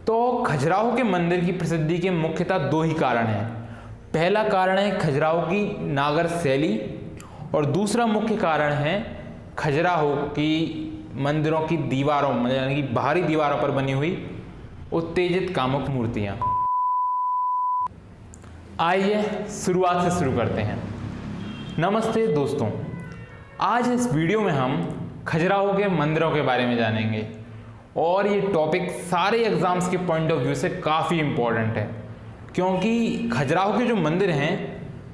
तो खजुराहो के मंदिर की प्रसिद्धि के मुख्यतः दो ही कारण हैं। पहला कारण है खजुराहो की नागर शैली और दूसरा मुख्य कारण है खजुराहो की मंदिरों की दीवारों यानी कि बाहरी दीवारों पर बनी हुई उत्तेजित कामुक मूर्तियां। आइए शुरुआत से शुरू करते हैं। नमस्ते दोस्तों, आज इस वीडियो में हम खजुराहो के मंदिरों के बारे में जानेंगे और ये टॉपिक सारे एग्जाम्स के पॉइंट ऑफ व्यू से काफ़ी इम्पोर्टेंट है, क्योंकि खजुराहो के जो मंदिर हैं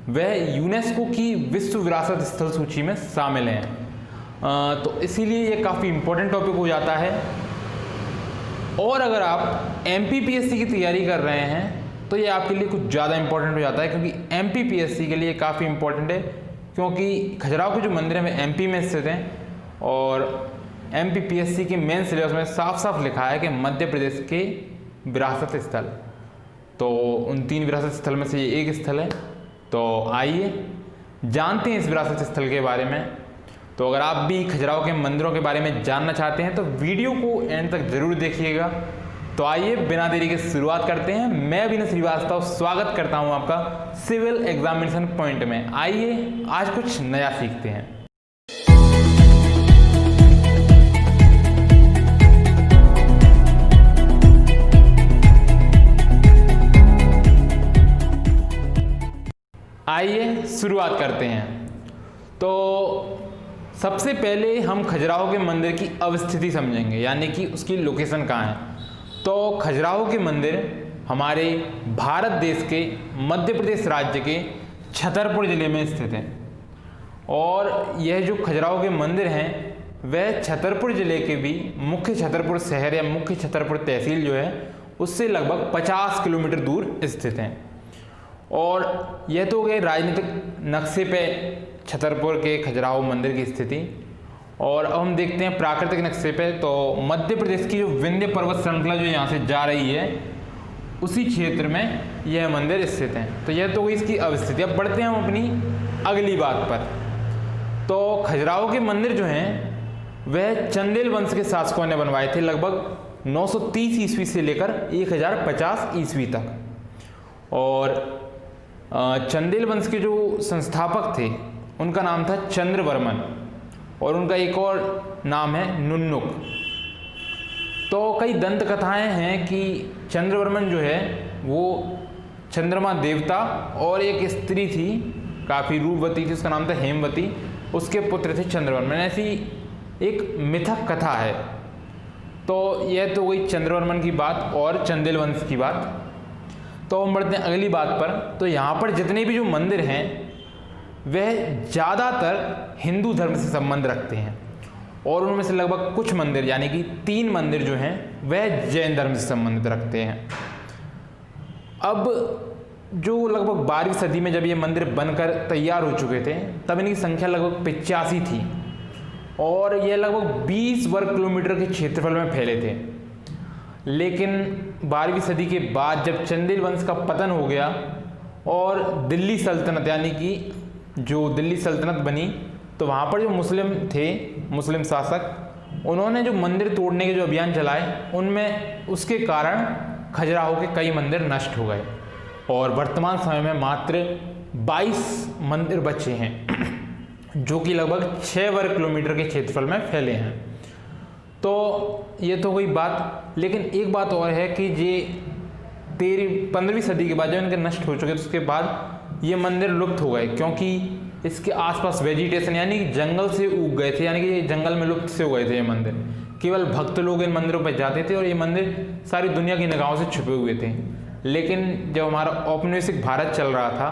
वह यूनेस्को की विश्व विरासत स्थल सूची में शामिल हैं। तो इसीलिए ये काफ़ी इम्पोर्टेंट टॉपिक हो जाता है। और अगर आप MPPSC की तैयारी कर रहे हैं तो ये आपके लिए कुछ ज़्यादा इम्पोर्टेंट हो जाता है, क्योंकि MPPSC के लिए काफ़ी इम्पोर्टेंट है, क्योंकि खजुराहो के जो मंदिर हैं वे MP में स्थित हैं और MPPSC के मेन सिलेबस में साफ साफ लिखा है कि मध्य प्रदेश के विरासत स्थल। तो उन 3 विरासत स्थल में से ये एक स्थल है। तो आइए जानते हैं इस विरासत स्थल के बारे में। तो अगर आप भी खजुराहो के मंदिरों के बारे में जानना चाहते हैं तो वीडियो को एंड तक ज़रूर देखिएगा। तो आइए बिना देरी के शुरुआत करते हैं। मैं अभिनव श्रीवास्तव स्वागत करता हूं आपका सिविल एग्जामिनेशन पॉइंट में। आइए आज कुछ नया सीखते हैं। आइए शुरुआत करते हैं। तो सबसे पहले हम खजुराहो के मंदिर की अवस्थिति समझेंगे, यानी कि उसकी लोकेशन कहाँ है। तो खजुराहो के मंदिर हमारे भारत देश के मध्य प्रदेश राज्य के छतरपुर ज़िले में स्थित हैं और यह जो खजुराहो के मंदिर हैं वह छतरपुर ज़िले के भी मुख्य छतरपुर शहर या मुख्य छतरपुर तहसील जो है उससे लगभग 50 किलोमीटर दूर स्थित हैं। और यह तो गए राजनीतिक नक्शे पे छतरपुर के खजुराहो मंदिर की स्थिति। और अब हम देखते हैं प्राकृतिक नक्शे पे। तो मध्य प्रदेश की जो विंध्य पर्वत श्रृंखला जो यहाँ से जा रही है उसी क्षेत्र में यह मंदिर स्थित है। तो यह तो हुई इसकी अवस्थिति। अब बढ़ते हैं हम अपनी अगली बात पर। तो खजुराहो के मंदिर जो हैं वह चंदेल वंश के शासकों ने बनवाए थे लगभग 930 ईस्वी से लेकर 1050 ईस्वी तक। और चंदेल वंश के जो संस्थापक थे उनका नाम था चंद्रवर्मन और उनका एक और नाम है नुन्नुक। तो कई दंत कथाएं हैं कि चंद्रवर्मन जो है वो चंद्रमा देवता और एक स्त्री थी, काफ़ी रूपवती थी, उसका नाम था हेमवती, उसके पुत्र थे चंद्रवर्मन। ऐसी एक मिथक कथा है। तो यह तो वही चंद्रवर्मन की बात और चंदेल वंश की बात। तो हम बढ़ते हैं अगली बात पर। तो यहाँ पर जितने भी जो मंदिर हैं वह ज़्यादातर हिंदू धर्म से संबंध रखते हैं और उनमें से लगभग कुछ मंदिर यानी कि 3 मंदिर जो हैं वह जैन धर्म से संबंधित रखते हैं। अब जो लगभग 12वीं सदी में जब ये मंदिर बनकर तैयार हो चुके थे तब इनकी संख्या लगभग 85 थी और यह लगभग 20 वर्ग किलोमीटर के क्षेत्रफल में फैले थे। लेकिन 12वीं सदी के बाद जब चंदेल वंश का पतन हो गया और दिल्ली सल्तनत यानी कि जो दिल्ली सल्तनत बनी, तो वहाँ पर जो मुस्लिम थे, मुस्लिम शासक, उन्होंने जो मंदिर तोड़ने के जो अभियान चलाए उनमें उसके कारण खजुराहो के कई मंदिर नष्ट हो गए और वर्तमान समय में मात्र 22 मंदिर बचे हैं जो कि लगभग 6 वर्ग किलोमीटर के क्षेत्रफल में फैले हैं। तो ये तो कोई बात। लेकिन एक बात और है कि ये 15वीं सदी के बाद जब इनके नष्ट हो चुके तो उसके बाद ये मंदिर लुप्त हो गए, क्योंकि इसके आसपास वेजिटेशन यानी कि जंगल से उग गए थे, यानी कि ये जंगल में लुप्त से हो गए थे ये मंदिर। केवल भक्त लोग इन मंदिरों पर जाते थे और ये मंदिर सारी दुनिया की निगाहों से छुपे हुए थे। लेकिन जब हमारा औपनिवेशिक भारत चल रहा था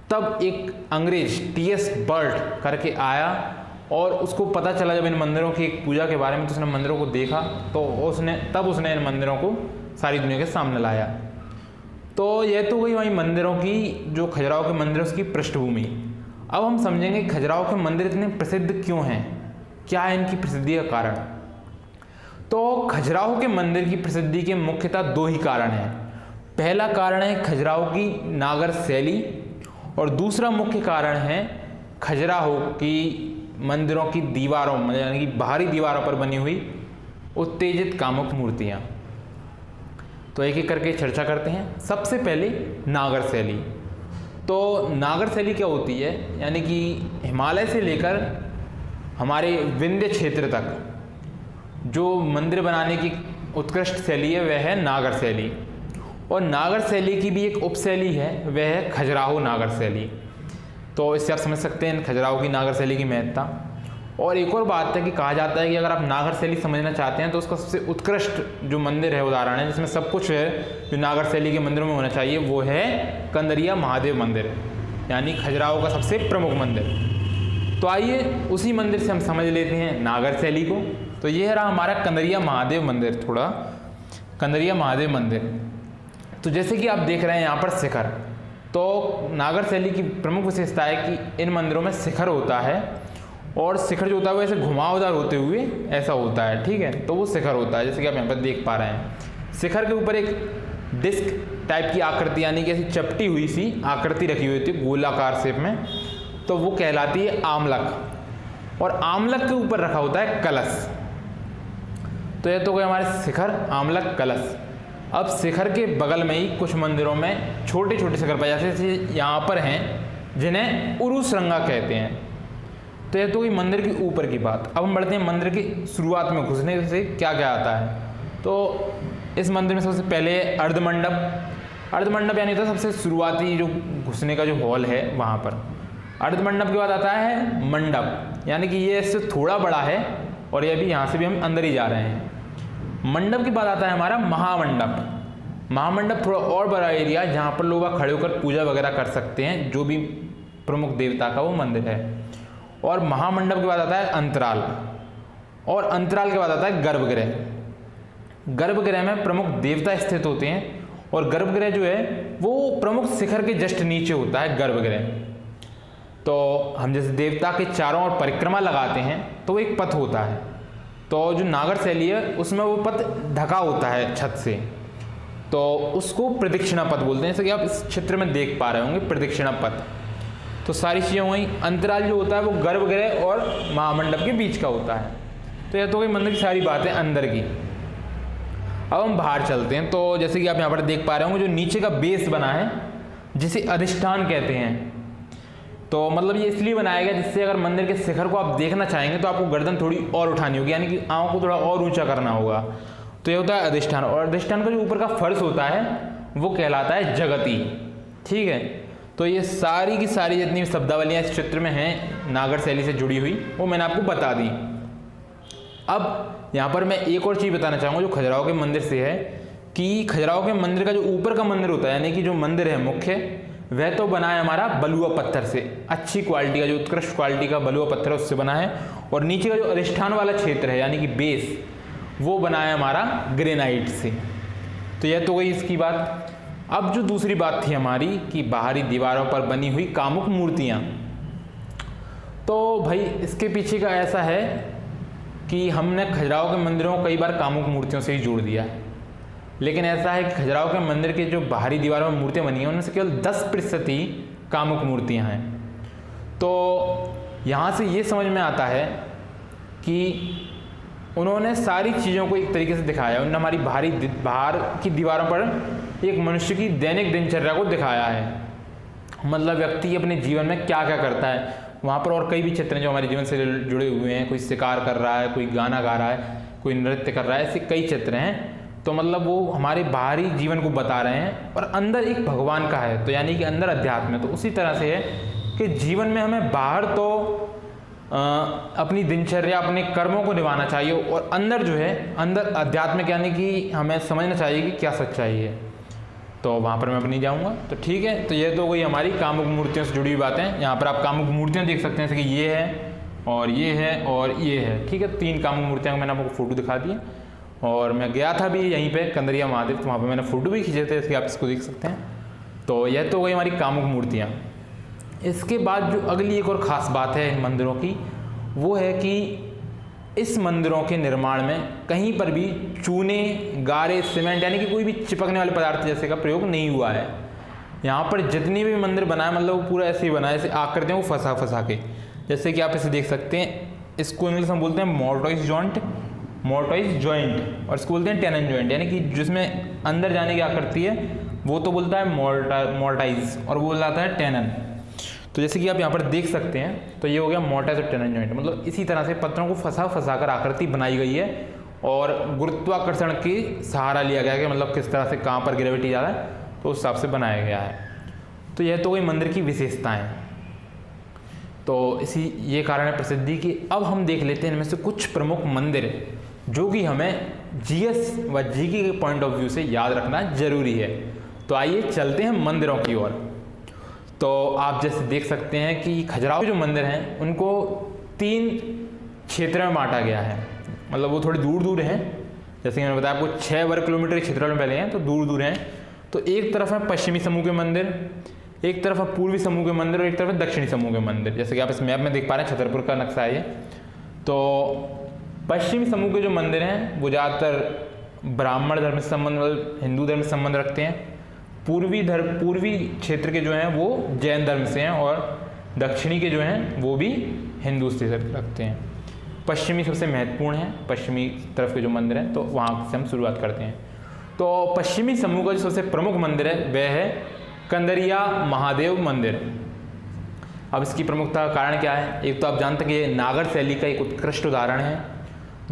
तब एक अंग्रेज TS बर्ट करके आया और उसको पता चला जब इन मंदिरों की एक पूजा के बारे में, तो उसने मंदिरों को देखा तो उसने इन मंदिरों को सारी दुनिया के सामने लाया। तो यह तो गई वही मंदिरों की जो खजुराहो के मंदिर उसकी पृष्ठभूमि। अब हम समझेंगे खजुराहो के मंदिर इतने प्रसिद्ध क्यों हैं, क्या है इनकी प्रसिद्धि का कारण। तो खजुराहो के मंदिर की प्रसिद्धि के मुख्यतः 2 ही कारण हैं। पहला कारण है खजुराहो की नागर शैली और दूसरा मुख्य कारण है खजुराहो की मंदिरों की दीवारों यानी कि बाहरी दीवारों पर बनी हुई उत्तेजित कामुक मूर्तियाँ। तो एक एक करके चर्चा करते हैं। सबसे पहले नागर शैली। तो नागर शैली क्या होती है, यानी कि हिमालय से लेकर हमारे विंध्य क्षेत्र तक जो मंदिर बनाने की उत्कृष्ट शैली है वह है नागर शैली। और नागर शैली की भी एक उपशैली है, वह है खजुराहो नागर शैली। तो इससे आप समझ सकते हैं खजुराहो की नागर शैली की महत्ता। और एक और बात है कि कहा जाता है कि अगर आप नागर शैली समझना चाहते हैं तो उसका सबसे उत्कृष्ट जो मंदिर है, उदाहरण है जिसमें सब कुछ है जो नागर शैली के मंदिरों में होना चाहिए, वो है कंदरिया महादेव मंदिर, यानी खजुराहो का सबसे प्रमुख मंदिर। तो आइए उसी मंदिर से हम समझ लेते हैं नागर शैली को। तो ये रहा हमारा कंदरिया महादेव मंदिर। थोड़ा कंदरिया महादेव मंदिर, तो जैसे कि आप देख रहे हैं यहाँ पर शिखर। तो नागर शैली की प्रमुख विशेषता है कि इन मंदिरों में शिखर होता है, और शिखर जो होता है वो ऐसे घुमावदार होते हुए ऐसा होता है, ठीक है। तो वो शिखर होता है जैसे कि आप यहाँ पर देख पा रहे हैं। शिखर के ऊपर एक डिस्क टाइप की आकृति, यानी कि ऐसी चपटी हुई सी आकृति रखी हुई थी गोलाकार शेप में, तो वो कहलाती है आमलक। और आमलक के ऊपर रखा होता है कलश। तो ये तो गए हमारे शिखर, आमलक, कलश। अब शिखर के बगल में ही कुछ मंदिरों में छोटे छोटे शिखर पाए, जैसे यहाँ पर हैं जिन्हें उरुश्रृंगा कहते हैं। तो ये तो गई मंदिर के ऊपर की बात। अब हम बढ़ते हैं मंदिर की शुरुआत में घुसने से क्या क्या आता है। तो इस मंदिर में सबसे पहले अर्धमंडप। अर्धमंडप यानी तो सबसे शुरुआती जो घुसने का जो हॉल है वहाँ पर। अर्धमंडप के बाद आता है मंडप, यानी कि ये इससे थोड़ा बड़ा है और ये भी यहाँ से भी हम अंदर ही जा रहे हैं। मंडप के बाद आता है हमारा महामंडप। महामंडप थोड़ा और बड़ा एरिया जहाँ पर लोग खड़े होकर पूजा वगैरह कर सकते हैं, जो भी प्रमुख देवता का वो मंदिर है। और महामंडप के बाद आता है अंतराल, और अंतराल के बाद आता है गर्भगृह। गर्भगृह में प्रमुख देवता स्थित होते हैं, और गर्भगृह जो है वो प्रमुख शिखर के जस्ट नीचे होता है गर्भगृह। तो हम जैसे देवता के चारों ओर परिक्रमा लगाते हैं तो वो एक पथ होता है। तो जो नागर शैली है उसमें वो पथ ढका होता है छत से, तो उसको प्रदक्षिणा पथ बोलते हैं, जैसे कि आप इस चित्र में देख पा रहे होंगे प्रदक्षिणा पथ। तो सारी चीज़ें वहीं। अंतराल जो होता है वो गर्भगृह और महामंडप के बीच का होता है। तो यह तो गई मंदिर की सारी बातें अंदर की। अब हम बाहर चलते हैं। तो जैसे कि आप यहाँ पर देख पा रहे होंगे जो नीचे का बेस बना है जिसे अधिष्ठान कहते हैं। तो मतलब ये इसलिए बनाया गया जिससे अगर मंदिर के शिखर को आप देखना चाहेंगे तो आपको गर्दन थोड़ी और उठानी होगी, यानी कि आंखों को थोड़ा और ऊंचा करना होगा। तो ये होता है अधिष्ठान। और अधिष्ठान का जो ऊपर का फर्श होता है वो कहलाता है जगती, ठीक है। तो ये सारी की सारी जितनी शब्दावलियाँ इस चित्र में हैं नागर शैली से जुड़ी हुई, वो मैंने आपको बता दी। अब यहाँ पर मैं एक और चीज़ बताना चाहूँगा जो खजुराहो के मंदिर से है, कि खजुराहो के मंदिर का जो ऊपर का मंदिर होता है, यानी कि जो मंदिर है मुख्य, वह तो बना है हमारा बलुआ पत्थर से, अच्छी क्वालिटी का, जो उत्कृष्ट क्वालिटी का बलुआ पत्थर है उससे बना है। और नीचे का जो अधिष्ठान वाला क्षेत्र है यानी कि बेस, वो बना है हमारा ग्रेनाइट से। तो यह तो गई इसकी बात। अब जो दूसरी बात थी हमारी कि बाहरी दीवारों पर बनी हुई कामुक मूर्तियाँ। तो भाई इसके पीछे का ऐसा है कि हमने खजुराहो के मंदिरों को कई बार कामुक मूर्तियों से ही जोड़ दिया है, लेकिन ऐसा है कि खजुराहो के मंदिर के जो बाहरी दीवारों में मूर्तियाँ बनी हैं उनमें से केवल 10% ही कामुक मूर्तियाँ हैं। तो यहाँ से ये समझ में आता है कि उन्होंने सारी चीज़ों को एक तरीके से दिखाया है। उन्होंने हमारी बाहर की दीवारों पर एक मनुष्य की दैनिक दिनचर्या को दिखाया है, मतलब व्यक्ति अपने जीवन में क्या क्या करता है। वहाँ पर और कई भी चित्र हैं जो हमारे जीवन से जुड़े हुए हैं, कोई शिकार कर रहा है, कोई गाना गा रहा है, कोई नृत्य कर रहा है, ऐसे कई चित्र हैं। तो मतलब वो हमारे बाहरी जीवन को बता रहे हैं और अंदर एक भगवान का है, तो यानी कि अंदर अध्यात्म है। तो उसी तरह से है कि जीवन में हमें बाहर तो अपनी दिनचर्या, अपने कर्मों को निभाना चाहिए, और अंदर जो है अंदर अध्यात्म, यानी कि हमें समझना चाहिए कि क्या सच्चाई है। तो वहाँ पर मैं अपनी जाऊँगा। तो ठीक है, तो ये तो कोई हमारी कामुक मूर्तियों से जुड़ी हुई बातें। यहाँ पर आप कामुक मूर्तियाँ देख सकते हैं, जैसे कि ये है और ये है और ये है, ठीक है। 3 कामुक मूर्तियाँ मैंने आपको फ़ोटो दिखा दी है। और मैं गया था भी यहीं पे कंदरिया महादेव, तो वहाँ पे मैंने फ़ोटो भी खींचे थे, इसलिए आप इसको देख सकते हैं। तो यह तो गई हमारी कामुक मूर्तियाँ। इसके बाद जो अगली एक और ख़ास बात है इन मंदिरों की, वो है कि इस मंदिरों के निर्माण में कहीं पर भी चूने, गारे, सीमेंट यानी कि कोई भी चिपकने वाले पदार्थ जैसे का प्रयोग नहीं हुआ है। यहाँ पर जितनी भी मंदिर बनाए मतलब वो पूरा ऐसे ही बना है, जैसे आकृतियों को फंसा के, जैसे कि आप इसे देख सकते हैं। इसको इंग्लिश में बोलते हैं मोर्टाइज जॉइंट, मोर्टाइज जॉइंट, और इसको बोलते हैं टेनन जॉइंट, यानी कि जिसमें अंदर जाने की आकृति है वो तो बोलता है मोर्टाइज और वो बोलता है टेनन। तो जैसे कि आप यहाँ पर देख सकते हैं, तो ये हो गया मोर्टाइज और टेनन जॉइंट। मतलब इसी तरह से पत्थरों को फंसा कर आकृति बनाई गई है और गुरुत्वाकर्षण की सहारा लिया गया है कि मतलब किस तरह से कहाँ पर ग्रेविटी ज़्यादा है, तो उस हिसाब से बनाया गया है। तो यह तो कोई मंदिर की विशेषताएं। तो इसी ये कारण है प्रसिद्धि की। अब हम देख लेते हैं इनमें से कुछ प्रमुख मंदिर जो कि हमें जीएस व जीके के पॉइंट ऑफ व्यू से याद रखना जरूरी है। तो आइए चलते हैं मंदिरों की ओर। तो आप जैसे देख सकते हैं कि खजुराहो जो मंदिर हैं उनको 3 क्षेत्र में बांटा गया है, मतलब वो थोड़ी दूर दूर हैं। जैसे कि मैंने बताया आपको 6 वर्ग किलोमीटर क्षेत्र में पहले हैं, तो दूर दूर हैं। तो एक तरफ है पश्चिमी समूह के मंदिर, एक तरफ है पूर्वी समूह के मंदिर और एक तरफ है दक्षिणी समूह के मंदिर। जैसे कि आप इस मैप में देख पा रहे हैं, छतरपुर का नक्शा है ये। तो पश्चिमी समूह के जो मंदिर हैं वो ज़्यादातर ब्राह्मण धर्म से संबंध, हिंदू धर्म से संबंध रखते हैं। पूर्वी क्षेत्र के जो हैं वो जैन धर्म से हैं और दक्षिणी के जो हैं वो भी हिंदू से रखते हैं। पश्चिमी सबसे महत्वपूर्ण है, पश्चिमी तरफ के जो मंदिर हैं, तो वहाँ से हम शुरुआत करते हैं। तो पश्चिमी समूह का जो सबसे प्रमुख मंदिर है वह है कंदरिया महादेव मंदिर। अब इसकी प्रमुखता का कारण क्या है? एक तो आप जानते हैं कि ये नागर शैली का एक उत्कृष्ट उदाहरण है।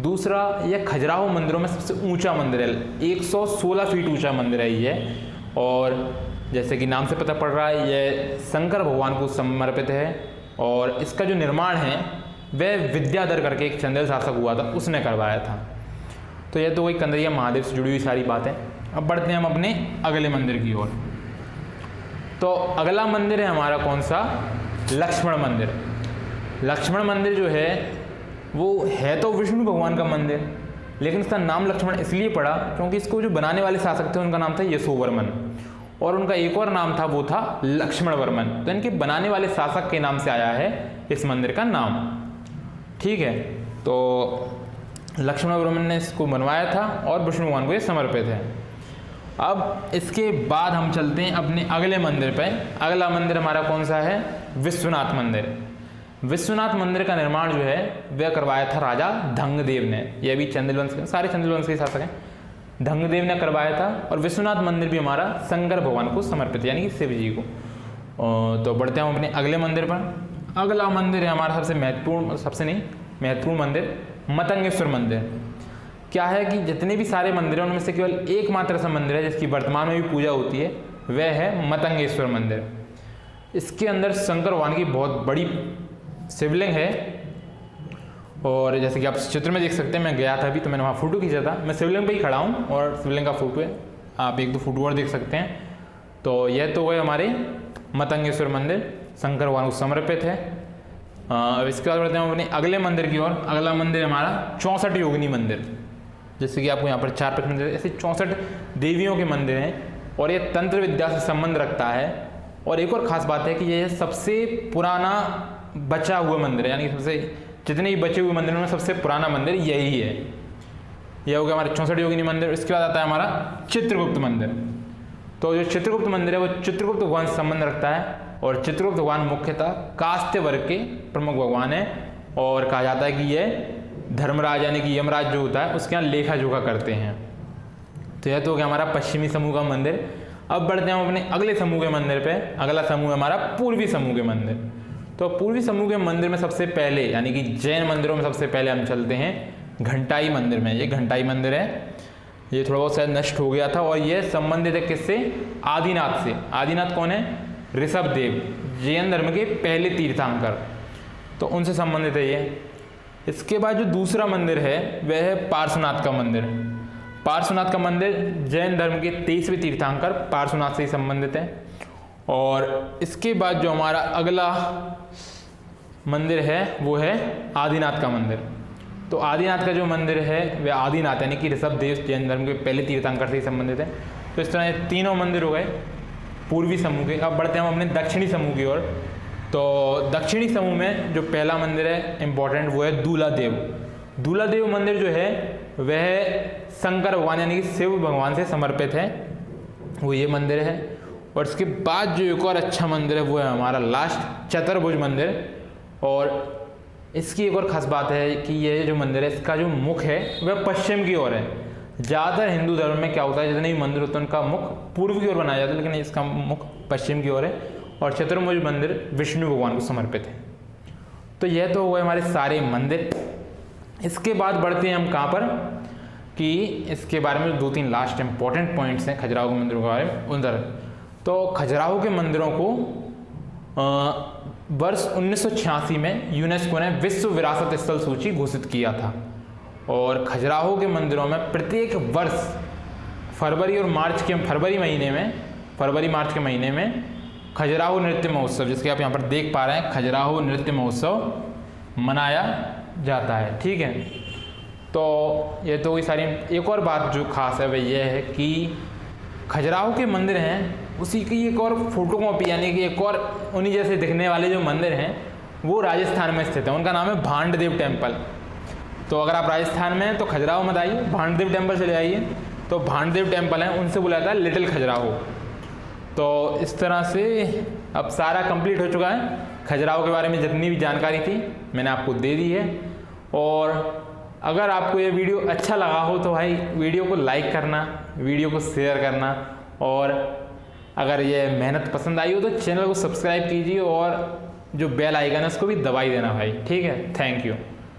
दूसरा, यह खजुराहो मंदिरों में सबसे ऊंचा मंदिर है, 116 फीट ऊंचा मंदिर है ये। और जैसे कि नाम से पता पड़ रहा है, यह शंकर भगवान को समर्पित है और इसका जो निर्माण है वह विद्याधर करके एक चंदेल शासक हुआ था, उसने करवाया था। तो यह तो वही कंदरिया महादेव से जुड़ी हुई सारी बातें। अब बढ़ते हैं हम अपने अगले मंदिर की ओर। तो अगला मंदिर है हमारा कौन सा? लक्ष्मण मंदिर। लक्ष्मण मंदिर जो है वो है तो विष्णु भगवान का मंदिर, लेकिन इसका नाम लक्ष्मण इसलिए पड़ा क्योंकि इसको जो बनाने वाले शासक थे उनका नाम था यशोवर्मन और उनका एक और नाम था, वो था लक्ष्मण वर्मन। तो इनके बनाने वाले शासक के नाम से आया है इस मंदिर का नाम। ठीक है, तो लक्ष्मण वर्मन ने इसको बनवाया था और विष्णु भगवान को ये समर्पित है। अब इसके बाद हम चलते हैं अपने अगले मंदिर पे। अगला मंदिर हमारा कौन सा है? विश्वनाथ मंदिर। विश्वनाथ मंदिर का निर्माण जो है वह करवाया था राजा धंगदेव ने। यह भी चंदेल वंश के, सारे चंदेल वंश के शासक हैं, धंगदेव ने करवाया था। और विश्वनाथ मंदिर भी हमारा शंकर भगवान को समर्पित है, यानी कि शिव जी को। तो बढ़ते हैं अपने अगले मंदिर पर। अगला मंदिर है हमारा सबसे महत्वपूर्ण मंदिर, मतंगेश्वर मंदिर। क्या है कि जितने भी सारे मंदिर हैं उनमें से केवल एकमात्र ऐसा मंदिर है जिसकी वर्तमान में भी पूजा होती है, वह है मतंगेश्वर मंदिर। इसके अंदर शंकर भगवान की बहुत बड़ी शिवलिंग है और जैसे कि आप चित्र में देख सकते हैं, मैं गया था अभी तो मैंने वहाँ फोटो खींचा था। मैं शिवलिंग पे ही खड़ा हूँ और शिवलिंग का फोटो है, आप 1-2 फोटो और देख सकते हैं। तो यह तो है हमारे मतंगेश्वर मंदिर, शंकर भगवान को समर्पित है। अब इसके बाद बढ़ते हैं अपने अगले मंदिर की ओर। अगला मंदिर हमारा 64 योगिनी मंदिर। जैसे कि आपको यहाँ पर 4 मंदिर, ऐसे 64 देवियों के मंदिर हैं और ये तंत्र विद्या से संबंध रखता है। और एक और ख़ास बात है कि यह सबसे पुराना बचा हुआ मंदिर है, यानी कि सबसे जितने भी बचे हुए मंदिरों में सबसे पुराना मंदिर यही है। यह हो गया हमारे 64 योगिनी मंदिर। इसके बाद आता है हमारा चित्रगुप्त मंदिर। तो जो चित्रगुप्त मंदिर है वो चित्रगुप्त भगवान से संबंध रखता है और चित्रगुप्त भगवान मुख्यतः कास्त्य वर्ग के प्रमुख भगवान है और कहा जाता है कि यह धर्मराज यानी कि यमराज जो होता है उसके यहाँ लेखा जोखा करते हैं। तो यह तो हो गया हमारा पश्चिमी समूह का मंदिर। अब बढ़ते हैं अपने अगले समूह के मंदिर पे। अगला समूह है हमारा पूर्वी समूह के मंदिर। तो पूर्वी समूह के मंदिर में सबसे पहले, यानी कि जैन मंदिरों में सबसे पहले हम चलते हैं घंटाई मंदिर में। ये घंटाई मंदिर है, ये थोड़ा बहुत शायद नष्ट हो गया था और ये संबंधित है किससे? आदिनाथ से। आदिनाथ कौन है? ऋषभदेव, जैन धर्म के पहले तीर्थंकर, तो उनसे संबंधित है ये। इसके बाद जो दूसरा मंदिर है वह है पार्श्वनाथ का मंदिर। पार्श्वनाथ का मंदिर जैन धर्म के 23वें तीर्थंकर पार्श्वनाथ से ही संबंधित है। और इसके बाद जो हमारा अगला मंदिर है वो है आदिनाथ का मंदिर। तो आदिनाथ का जो मंदिर है वह आदिनाथ यानी कि ऋषभदेव जैन धर्म के पहले तीर्थंकर से ही संबंधित है। तो इस तरह ये तीनों मंदिर हो गए पूर्वी समूह के। अब बढ़ते हैं हम अपने दक्षिणी समूह की ओर। तो दक्षिणी समूह में जो पहला मंदिर है इम्पोर्टेंट वो है दूलादेव। दूलादेव मंदिर जो है वह शंकर भगवान यानी कि शिव भगवान से समर्पित है, वो ये मंदिर है। और इसके बाद जो एक और अच्छा मंदिर है वो है हमारा लास्ट चतुर्भुज मंदिर। और इसकी एक और ख़ास बात है कि ये जो मंदिर है इसका जो मुख है वह पश्चिम की ओर है। ज़्यादातर हिंदू धर्म में क्या होता है, जितने भी मंदिर होते हैं उनका मुख पूर्व की ओर बनाया जाता है, लेकिन इसका मुख पश्चिम की ओर है। और चतुर्भुज मंदिर विष्णु भगवान को समर्पित है। तो यह तो हुए हमारे सारे मंदिर। इसके बाद बढ़ते हैं हम कहाँ पर कि इसके बारे में 2-3 लास्ट इंपॉर्टेंट पॉइंट्स हैं खजुराहो के मंदिरों के बारे में उधर। तो खजुराहो के मंदिरों को वर्ष 1986 में यूनेस्को ने विश्व विरासत स्थल सूची घोषित किया था। और खजुराहो के मंदिरों में प्रत्येक वर्ष फरवरी मार्च के महीने में खजुराहो नृत्य महोत्सव, जिसके आप यहाँ पर देख पा रहे हैं, खजुराहो नृत्य महोत्सव मनाया जाता है। ठीक है, तो ये तो सारी। एक और बात जो खास है वह यह है कि खजुराहो के मंदिर हैं उसी की एक और फोटोकॉपी, यानी कि एक और उन्हीं जैसे दिखने वाले जो मंदिर हैं वो राजस्थान में स्थित है। उनका नाम है भांडदेव टेम्पल। तो अगर आप राजस्थान में हैं तो खजुराहो मत आइए, भांडदेव टेम्पल चले जाइए। तो भांडदेव टेम्पल है, उनसे बुलाया जाता है लिटिल खजुराहो। तो इस तरह से अब सारा कंप्लीट हो चुका है। खजुराहो के बारे में जितनी भी जानकारी थी मैंने आपको दे दी है। और अगर आपको ये वीडियो अच्छा लगा हो तो भाई वीडियो को लाइक करना, वीडियो को शेयर करना, और अगर ये मेहनत पसंद आई हो तो चैनल को सब्सक्राइब कीजिए और जो बेल आइकन है उसको भी दबाई देना भाई। ठीक है, थैंक यू।